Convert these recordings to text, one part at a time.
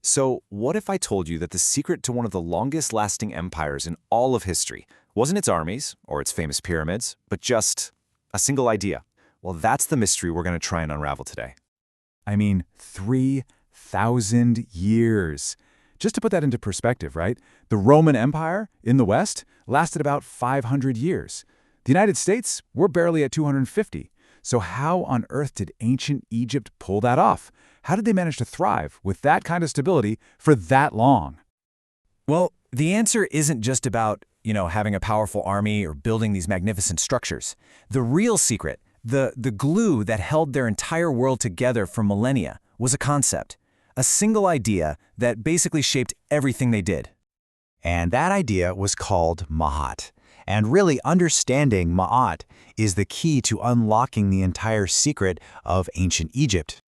So, what if I told you that the secret to one of the longest-lasting empires in all of history wasn't its armies or its famous pyramids, but just a single idea? Well, that's the mystery we're going to try and unravel today. I mean, 3,000 years. Just to put that into perspective, right? The Roman Empire in the West lasted about 500 years. The United States, we're barely at 250. So how on earth did ancient Egypt pull that off? How did they manage to thrive with that kind of stability for that long? Well, the answer isn't just about, having a powerful army or building these magnificent structures. The real secret, the glue that held their entire world together for millennia, was a concept, a single idea that basically shaped everything they did. And that idea was called Maat. And really understanding Maat is the key to unlocking the entire secret of ancient Egypt.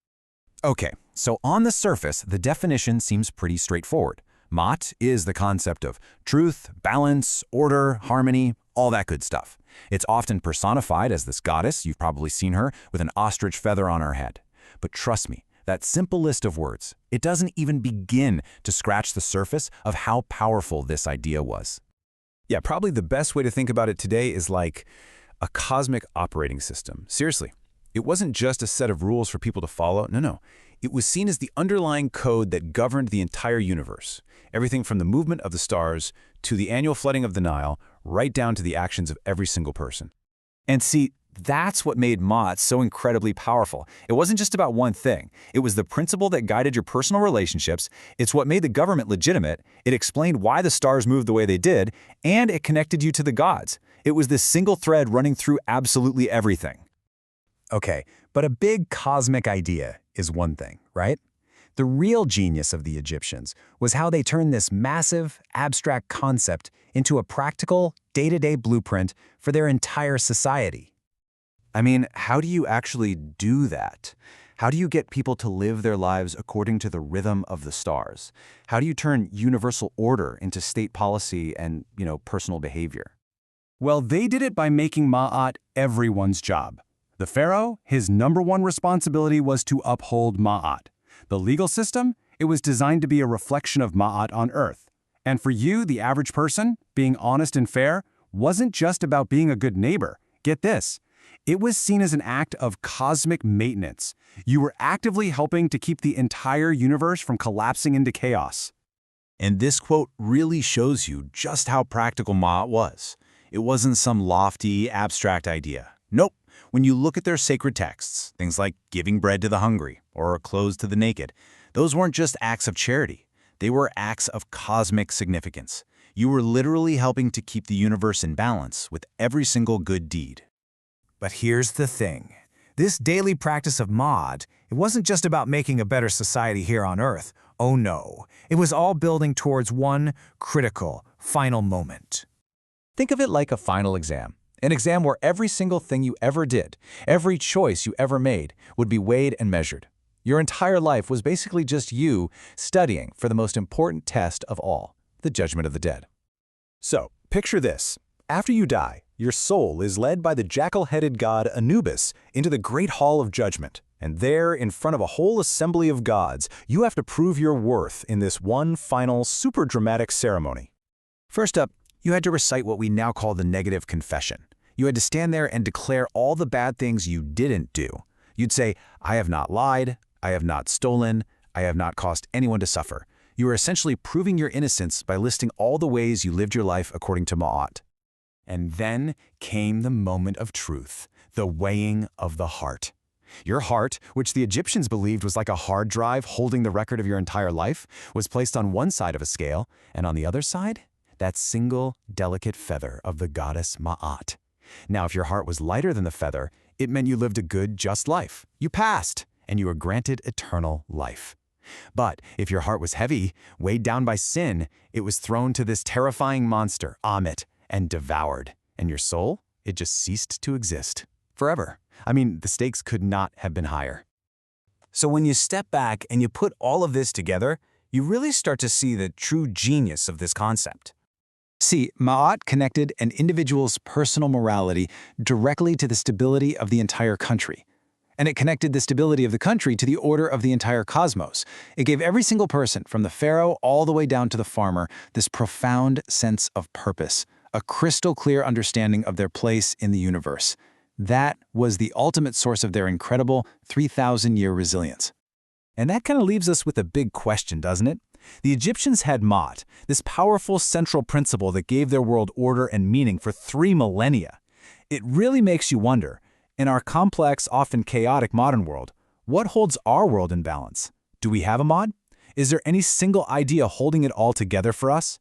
Okay, so on the surface, the definition seems pretty straightforward. Maat is the concept of truth, balance, order, harmony, all that good stuff. It's often personified as this goddess, you've probably seen her, with an ostrich feather on her head. But trust me, that simple list of words, it doesn't even begin to scratch the surface of how powerful this idea was. Yeah, probably the best way to think about it today is like a cosmic operating system. Seriously, it wasn't just a set of rules for people to follow. No. It was seen as the underlying code that governed the entire universe. Everything from the movement of the stars to the annual flooding of the Nile, right down to the actions of every single person. And see, that's what made Maat so incredibly powerful. It wasn't just about one thing. It was the principle that guided your personal relationships. It's what made the government legitimate. It explained why the stars moved the way they did, and it connected you to the gods. It was this single thread running through absolutely everything. Okay, but a big cosmic idea is one thing, right? The real genius of the Egyptians was how they turned this massive, abstract concept into a practical, day-to-day blueprint for their entire society. I mean, how do you actually do that? How do you get people to live their lives according to the rhythm of the stars? How do you turn universal order into state policy and, personal behavior? Well, they did it by making Maat everyone's job. The pharaoh, his #1 responsibility was to uphold Maat. The legal system, it was designed to be a reflection of Maat on earth. And for you, the average person, being honest and fair wasn't just about being a good neighbor. Get this. It was seen as an act of cosmic maintenance. You were actively helping to keep the entire universe from collapsing into chaos. And this quote really shows you just how practical Maat was. It wasn't some lofty, abstract idea. Nope. When you look at their sacred texts, things like giving bread to the hungry or clothes to the naked, those weren't just acts of charity. They were acts of cosmic significance. You were literally helping to keep the universe in balance with every single good deed. But here's the thing. This daily practice of Maat, it wasn't just about making a better society here on Earth. Oh no, it was all building towards one critical, final moment. Think of it like a final exam. An exam where every single thing you ever did, every choice you ever made, would be weighed and measured. Your entire life was basically just you studying for the most important test of all, the judgment of the dead. So, picture this. After you die, your soul is led by the jackal-headed god Anubis into the great hall of judgment. And there, in front of a whole assembly of gods, you have to prove your worth in this one final, super dramatic ceremony. First up, you had to recite what we now call the negative confession. You had to stand there and declare all the bad things you didn't do. You'd say, I have not lied, I have not stolen, I have not caused anyone to suffer. You were essentially proving your innocence by listing all the ways you lived your life according to Maat. And then came the moment of truth, the weighing of the heart. Your heart, which the Egyptians believed was like a hard drive holding the record of your entire life, was placed on one side of a scale, and on the other side, that single, delicate feather of the goddess Maat. Now, if your heart was lighter than the feather, it meant you lived a good, just life. You passed, and you were granted eternal life. But if your heart was heavy, weighed down by sin, it was thrown to this terrifying monster, Ammit, and devoured. And your soul, it just ceased to exist. Forever. I mean, the stakes could not have been higher. So when you step back and you put all of this together, you really start to see the true genius of this concept. See, Maat connected an individual's personal morality directly to the stability of the entire country. And it connected the stability of the country to the order of the entire cosmos. It gave every single person, from the pharaoh all the way down to the farmer, this profound sense of purpose, a crystal clear understanding of their place in the universe. That was the ultimate source of their incredible 3,000-year resilience. And that kind of leaves us with a big question, doesn't it? The Egyptians had Maat, this powerful central principle that gave their world order and meaning for 3 millennia. It really makes you wonder, in our complex, often chaotic modern world, what holds our world in balance? Do we have a Maat? Is there any single idea holding it all together for us?